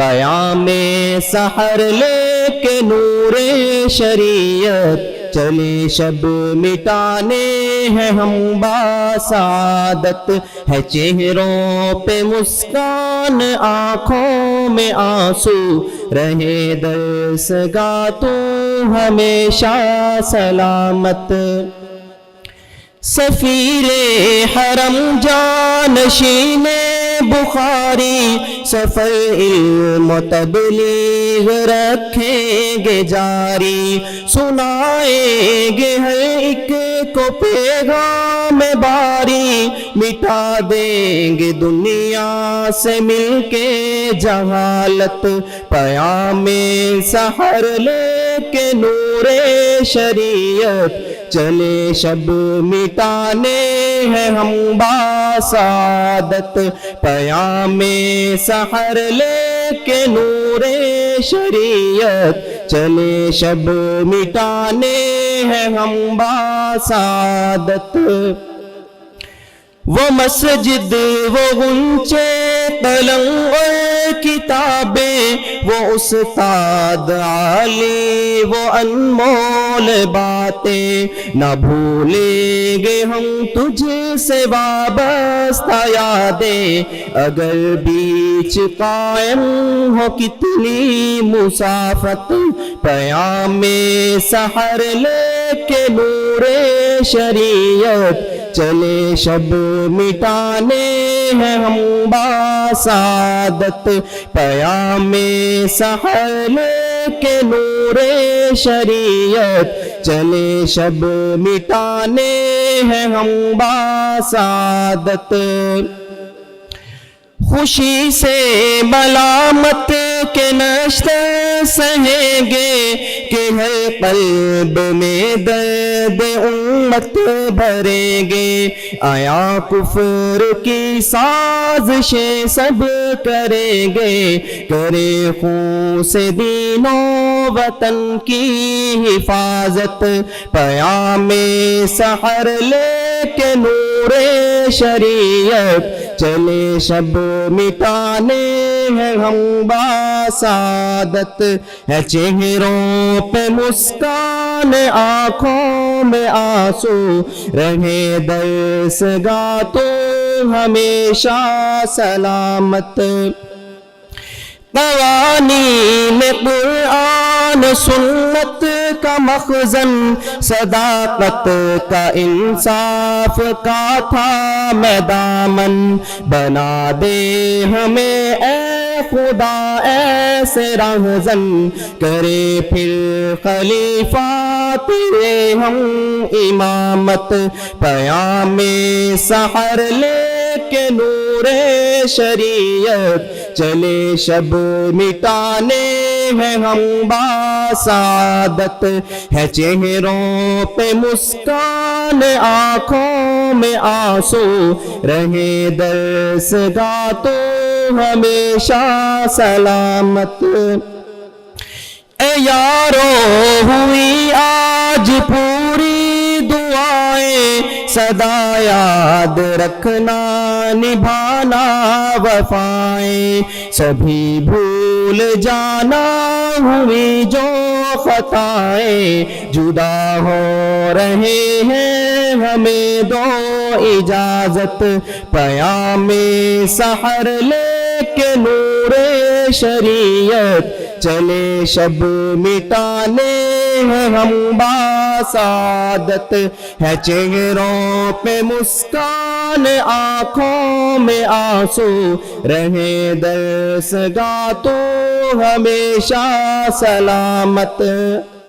پیام سحر لے کے نور شریعت چلے شب مٹانے ہیں ہم باسعادت ہے چہروں پہ مسکان آنکھوں میں آنسو رہے درسگاہ تو ہمیشہ سلامت سفیر حرم جانشین بخاری سفر علم و تبلیغ رکھیں گے جاری سنائیں گے ہر ایک کو پیغام باری مٹا دیں گے دنیا سے مل کے جہالت پیام سحر لے کے نور شریعت چلے شب مٹانے ہیں ہم باسعادت پیام سحر لے کے نور شریعت چلے شب مٹانے ہیں ہم باسعادت وہ مسجد وہ غنچے قلم اور کتابیں وہ استاد عالی وہ انمول باتیں نہ بھولیں گے ہم تجھ سے وابستہ یادیں اگر بیچ قائم ہو کتنی مسافت پیام سحر لے کے نور شریعت چلے شب مٹانے ہیں ہم باسعادت پیام سحر لے کے نور شریعت چلے شب مٹانے ہیں ہم باسعادت خوشی سے ملامت کے نشتر سہیں گے کہ ہر قلب میں درد امت بھریں گے آیا کفر کی سازشیں سب کریں گے کرے خون سے دین و وطن کی حفاظت پیام سحر لے کے نور شریعت چلے شب مٹانے ہیں ہم باسعادت ہے چہروں پہ مسکان آنکھوں میں آنسو رہے درسگاہ تو ہمیشہ سلامت قوانین قرآن سنت کا مخزن صداقت کا انصاف کا تھا میدامن بنا دے ہمیں اے خدا ایسے رہزن کرے پھر خلیفہ تیرے ہم امامت پیام سحر لے کے نور شریعت چلے شب مٹانے ہیں ہم باسعادت ہے چہروں پہ مسکان آنکھوں میں آنسو رہے درسگاہ تو ہمیشہ سلامت اے یارو ہوئی آج پوری دعائیں سدا یاد رکھنا نبھانا وفائیں سبھی بھول جانا ہوئی جو خطائیں جدا ہو رہے ہیں ہمیں دو اجازت پیام سحر لے کے نور شریعت چلے شب مٹانے ہیں ہم باسعادت ہے چہروں پہ مسکان آنکھوں میں آنسو رہے درسگاہ تو ہمیشہ سلامت